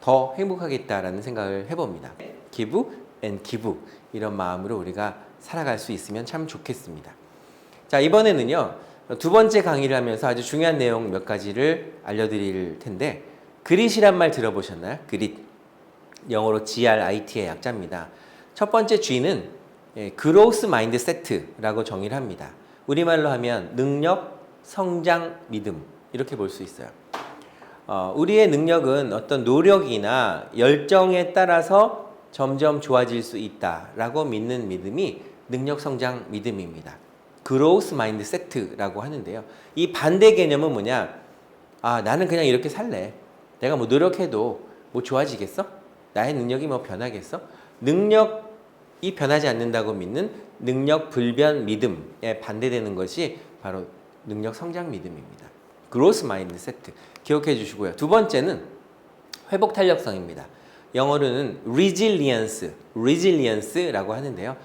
더 행복하겠다라는 생각을 해봅니다. give and give, 이런 마음으로 우리가 살아갈 수 있으면 참 좋겠습니다. 자, 이번에는요, 두 번째 강의를 하면서 아주 중요한 내용 몇 가지를 알려드릴 텐데, 그릿이란 말 들어보셨나요? 그릿. 영어로 GRIT의 약자입니다. 첫 번째 G는 Growth Mindset라고 정의를 합니다. 우리말로 하면 능력, 성장, 믿음, 이렇게 볼 수 있어요. 우리의 능력은 어떤 노력이나 열정에 따라서 점점 좋아질 수 있다라고 믿는 믿음이 능력, 성장, 믿음입니다. Growth Mindset라고 하는데요. 이 반대 개념은 뭐냐? 나는 그냥 이렇게 살래. 내가 뭐 노력해도 뭐 좋아지겠어? 나의 능력이 뭐 변하겠어? 능력이 변하지 않는다고 믿는 능력 불변 믿음에 반대되는 것이 바로 능력 성장 믿음입니다. Growth Mindset 기억해 주시고요. 두 번째는 회복 탄력성입니다. 영어로는 resilience라고 하는데요.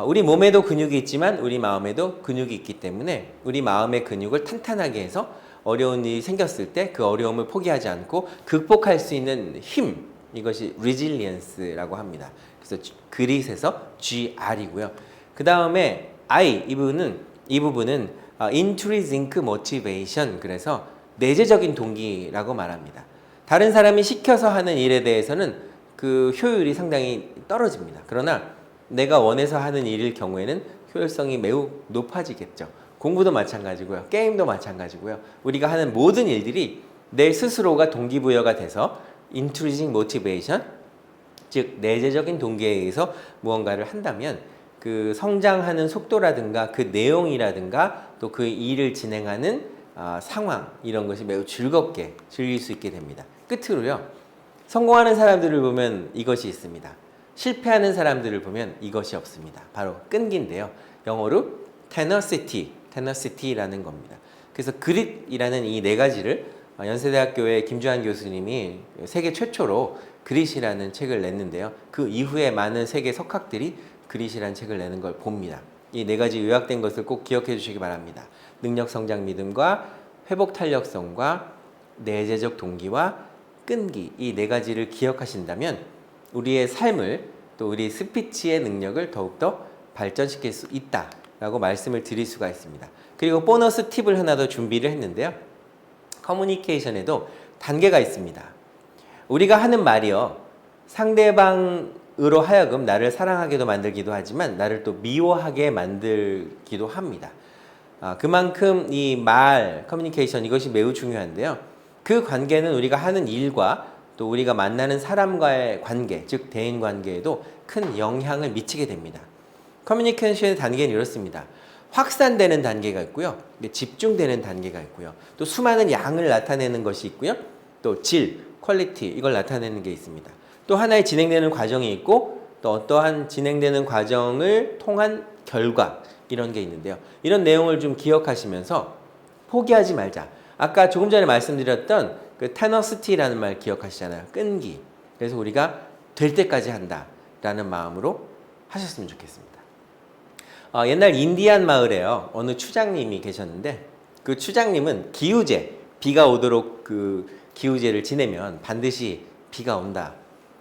우리 몸에도 근육이 있지만 우리 마음에도 근육이 있기 때문에 우리 마음의 근육을 탄탄하게 해서 어려운 일이 생겼을 때 그 어려움을 포기하지 않고 극복할 수 있는 힘, 이것이 resilience라고 합니다. 그래서 그릿에서 GR이고요. 그 다음에 I, 이 부분은 intrinsic motivation, 그래서 내재적인 동기라고 말합니다. 다른 사람이 시켜서 하는 일에 대해서는 그 효율이 상당히 떨어집니다. 그러나 내가 원해서 하는 일일 경우에는 효율성이 매우 높아지겠죠. 공부도 마찬가지고요. 게임도 마찬가지고요. 우리가 하는 모든 일들이 내 스스로가 동기부여가 돼서 intrinsic motivation, 즉 내재적인 동기에 의해서 무언가를 한다면 그 성장하는 속도라든가 그 내용이라든가 또 그 일을 진행하는 상황, 이런 것이 매우 즐겁게 즐길 수 있게 됩니다. 끝으로요, 성공하는 사람들을 보면 이것이 있습니다. 실패하는 사람들을 보면 이것이 없습니다. 바로 끈기인데요. 영어로 tenacity라는 겁니다. 그래서 그릿이라는 이 네 가지를 연세대학교의 김주한 교수님이 세계 최초로 그릿이라는 책을 냈는데요. 그 이후에 많은 세계 석학들이 그릿이라는 책을 내는 걸 봅니다. 이 네 가지 요약된 것을 꼭 기억해 주시기 바랍니다. 능력 성장 믿음과 회복 탄력성과 내재적 동기와 끈기, 이 네 가지를 기억하신다면 우리의 삶을 또 우리 스피치의 능력을 더욱더 발전시킬 수 있다라고 라고 말씀을 드릴 수가 있습니다. 그리고 보너스 팁을 하나 더 준비를 했는데요. 커뮤니케이션에도 단계가 있습니다. 우리가 하는 말이요, 상대방으로 하여금 나를 사랑하게도 만들기도 하지만 나를 또 미워하게 만들기도 합니다. 그만큼 이 말, 커뮤니케이션 이것이 매우 중요한데요. 그 관계는 우리가 하는 일과 또 우리가 만나는 사람과의 관계, 즉 대인 관계에도 큰 영향을 미치게 됩니다. 커뮤니케이션의 단계는 이렇습니다. 확산되는 단계가 있고요. 집중되는 단계가 있고요. 또 수많은 양을 나타내는 것이 있고요. 또 질, 퀄리티 이걸 나타내는 게 있습니다. 또 하나의 진행되는 과정이 있고 또 어떠한 진행되는 과정을 통한 결과 이런 게 있는데요. 이런 내용을 좀 기억하시면서 포기하지 말자. 아까 조금 전에 말씀드렸던 그 테너시티라는 말 기억하시잖아요. 끈기. 그래서 우리가 될 때까지 한다라는 마음으로 하셨으면 좋겠습니다. 옛날 인디안 마을에요. 어느 추장님이 계셨는데 그 추장님은 기우제, 비가 오도록 그 기우제를 지내면 반드시 비가 온다.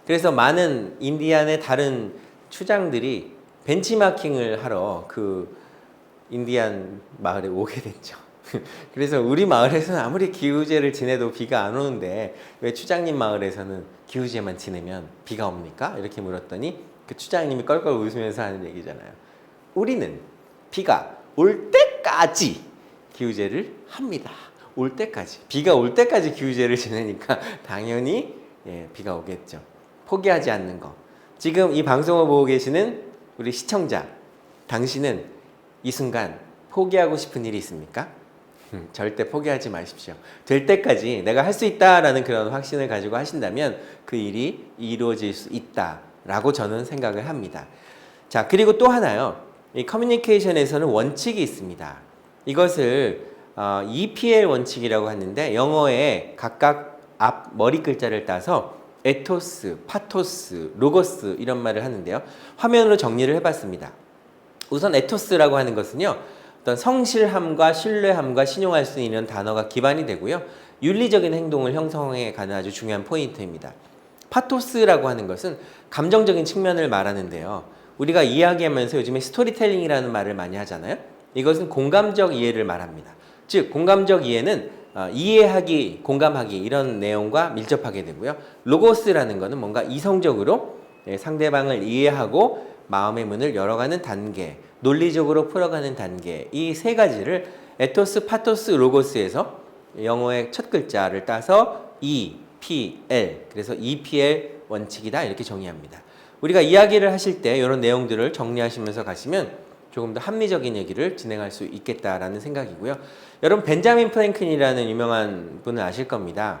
그래서 많은 인디안의 다른 추장들이 벤치마킹을 하러 그 인디안 마을에 오게 됐죠. 그래서 우리 마을에서는 아무리 기우제를 지내도 비가 안 오는데 왜 추장님 마을에서는 기우제만 지내면 비가 옵니까? 이렇게 물었더니 그 추장님이 껄껄 웃으면서 하는 얘기잖아요. 우리는 비가 올 때까지 기우제를 합니다. 올 때까지. 비가 올 때까지 기우제를 지내니까 당연히 비가 오겠죠. 포기하지 않는 거. 지금 이 방송을 보고 계시는 우리 시청자, 당신은 이 순간 포기하고 싶은 일이 있습니까? 절대 포기하지 마십시오. 될 때까지 내가 할 수 있다라는 그런 확신을 가지고 하신다면 그 일이 이루어질 수 있다라고 저는 생각을 합니다. 자, 그리고 또 하나요. 이 커뮤니케이션에서는 원칙이 있습니다. 이것을 EPL 원칙이라고 하는데 영어에 각각 앞 머리 글자를 따서 에토스, 파토스, 로고스 이런 말을 하는데요. 화면으로 정리를 해봤습니다. 우선 에토스라고 하는 것은요. 어떤 성실함과 신뢰함과 신용할 수 있는 단어가 기반이 되고요. 윤리적인 행동을 형성해 가는 아주 중요한 포인트입니다. 파토스라고 하는 것은 감정적인 측면을 말하는데요. 우리가 이야기하면서 요즘에 스토리텔링이라는 말을 많이 하잖아요. 이것은 공감적 이해를 말합니다. 즉 공감적 이해는 이해하기, 공감하기 이런 내용과 밀접하게 되고요. 로고스라는 것은 뭔가 이성적으로 상대방을 이해하고 마음의 문을 열어가는 단계, 논리적으로 풀어가는 단계, 이 세 가지를 에토스, 파토스, 로고스에서 영어의 첫 글자를 따서 EPL, 그래서 EPL 원칙이다 이렇게 정의합니다. 우리가 이야기를 하실 때 이런 내용들을 정리하시면서 가시면 조금 더 합리적인 얘기를 진행할 수 있겠다라는 생각이고요. 여러분 벤자민 프랭클린이라는 유명한 분을 아실 겁니다.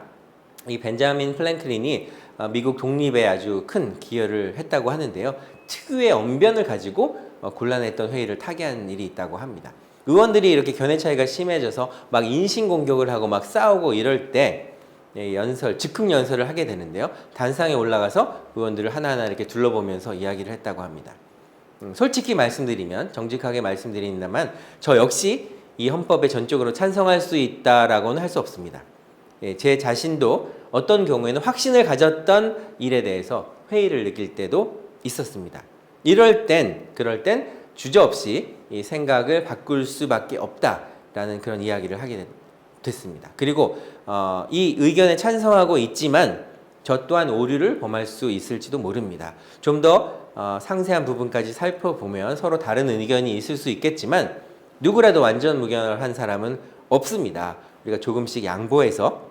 이 벤자민 프랭클린이 미국 독립에 아주 큰 기여를 했다고 하는데요. 특유의 언변을 가지고 곤란했던 회의를 타개한 일이 있다고 합니다. 의원들이 이렇게 견해 차이가 심해져서 막 인신공격을 하고 막 싸우고 이럴 때 즉흥 연설을 하게 되는데요. 단상에 올라가서 의원들을 하나하나 이렇게 둘러보면서 이야기를 했다고 합니다. 솔직히 말씀드리면, 정직하게 말씀드린다면 저 역시 이 헌법에 전적으로 찬성할 수 있다라고는 할 수 없습니다. 제 자신도 어떤 경우에는 확신을 가졌던 일에 대해서 회의를 느낄 때도 있었습니다. 그럴 땐 주저없이 이 생각을 바꿀 수밖에 없다라는 그런 이야기를 하게 됐습니다. 그리고 이 의견에 찬성하고 있지만 저 또한 오류를 범할 수 있을지도 모릅니다. 좀 더 상세한 부분까지 살펴보면 서로 다른 의견이 있을 수 있겠지만 누구라도 완전 무견을 한 사람은 없습니다. 우리가 조금씩 양보해서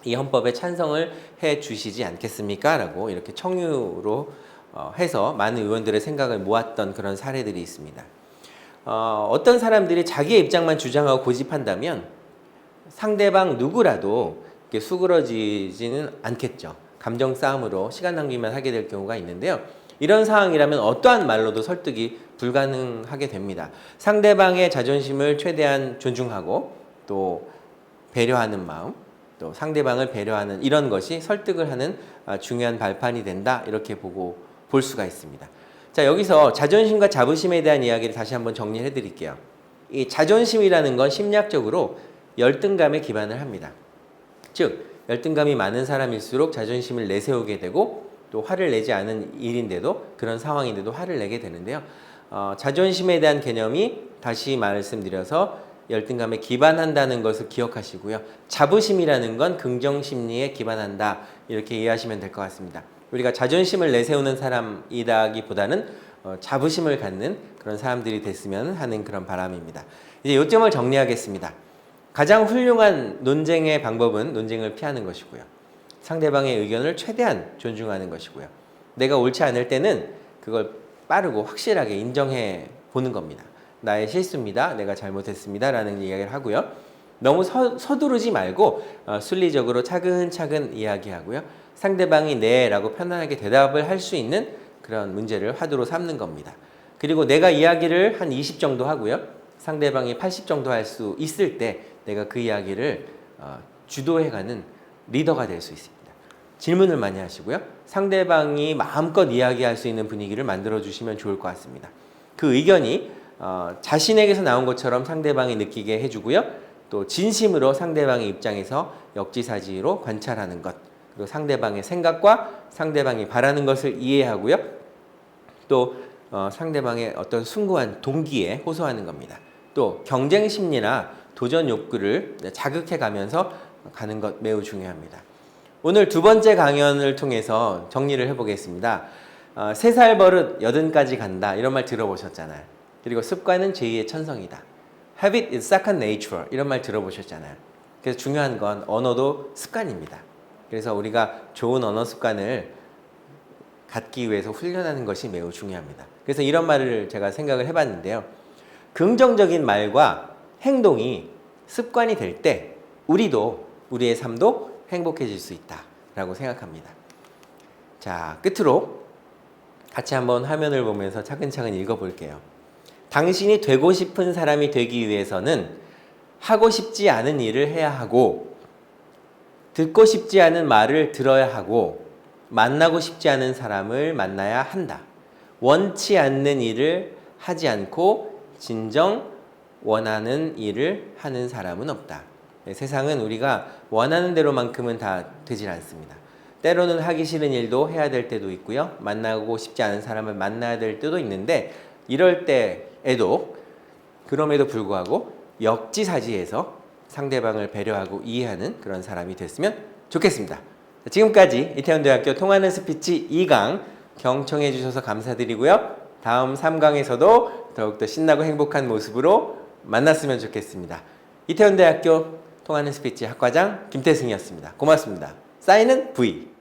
이 헌법에 찬성을 해 주시지 않겠습니까? 라고 이렇게 청유로 해서 많은 의원들의 생각을 모았던 그런 사례들이 있습니다. 어떤 사람들이 자기의 입장만 주장하고 고집한다면 상대방 누구라도 이렇게 수그러지지는 않겠죠. 감정 싸움으로 시간 낭비만 하게 될 경우가 있는데요. 이런 상황이라면 어떠한 말로도 설득이 불가능하게 됩니다. 상대방의 자존심을 최대한 존중하고 또 배려하는 마음, 또 상대방을 배려하는 이런 것이 설득을 하는 중요한 발판이 된다 이렇게 볼 수가 있습니다. 자, 여기서 자존심과 자부심에 대한 이야기를 다시 한번 정리해 드릴게요. 이 자존심이라는 건 심리학적으로 열등감에 기반을 합니다. 즉 열등감이 많은 사람일수록 자존심을 내세우게 되고 또 화를 내지 않은 일인데도 그런 상황인데도 화를 내게 되는데요. 자존심에 대한 개념이 다시 말씀드려서 열등감에 기반한다는 것을 기억하시고요. 자부심이라는 건 긍정심리에 기반한다. 이렇게 이해하시면 될 것 같습니다. 우리가 자존심을 내세우는 사람이다기보다는 자부심을 갖는 그런 사람들이 됐으면 하는 그런 바람입니다. 이제 요점을 정리하겠습니다. 가장 훌륭한 논쟁의 방법은 논쟁을 피하는 것이고요. 상대방의 의견을 최대한 존중하는 것이고요. 내가 옳지 않을 때는 그걸 빠르고 확실하게 인정해 보는 겁니다. 나의 실수입니다. 내가 잘못했습니다. 라는 이야기를 하고요. 너무 서두르지 말고 순리적으로 차근차근 이야기하고요. 상대방이 네 라고 편안하게 대답을 할 수 있는 그런 문제를 화두로 삼는 겁니다. 그리고 내가 이야기를 한 20 정도 하고요. 상대방이 80 정도 할 수 있을 때 내가 그 이야기를 주도해가는 리더가 될 수 있습니다. 질문을 많이 하시고요. 상대방이 마음껏 이야기할 수 있는 분위기를 만들어 주시면 좋을 것 같습니다. 그 의견이 자신에게서 나온 것처럼 상대방이 느끼게 해주고요. 또 진심으로 상대방의 입장에서 역지사지로 관찰하는 것, 그리고 상대방의 생각과 상대방이 바라는 것을 이해하고요. 또 상대방의 어떤 숭고한 동기에 호소하는 겁니다. 또 경쟁 심리나 도전 욕구를 자극해 가면서 가는 것 매우 중요합니다. 오늘 두 번째 강연을 통해서 정리를 해보겠습니다. 3살 버릇 80까지 간다 이런 말 들어보셨잖아요. 그리고 습관은 제2의 천성이다. Habit is second nature 이런 말 들어보셨잖아요. 그래서 중요한 건 언어도 습관입니다. 그래서 우리가 좋은 언어 습관을 갖기 위해서 훈련하는 것이 매우 중요합니다. 그래서 이런 말을 제가 생각을 해봤는데요. 긍정적인 말과 행동이 습관이 될 때 우리의 삶도 행복해질 수 있다라고 생각합니다. 자, 끝으로 같이 한번 화면을 보면서 차근차근 읽어볼게요. 당신이 되고 싶은 사람이 되기 위해서는 하고 싶지 않은 일을 해야 하고 듣고 싶지 않은 말을 들어야 하고 만나고 싶지 않은 사람을 만나야 한다. 원치 않는 일을 하지 않고 진정 원하는 일을 하는 사람은 없다. 세상은 우리가 원하는 대로만큼은 다 되질 않습니다. 때로는 하기 싫은 일도 해야 될 때도 있고요. 만나고 싶지 않은 사람을 만나야 될 때도 있는데 이럴 때에도 그럼에도 불구하고 역지사지해서 상대방을 배려하고 이해하는 그런 사람이 됐으면 좋겠습니다. 지금까지 이태원대학교 통하는 스피치 2강 경청해 주셔서 감사드리고요. 다음 3강에서도 더욱더 신나고 행복한 모습으로 만났으면 좋겠습니다. 이태원대학교 통하는 스피치 학과장 김태승이었습니다. 고맙습니다. 사인은 V.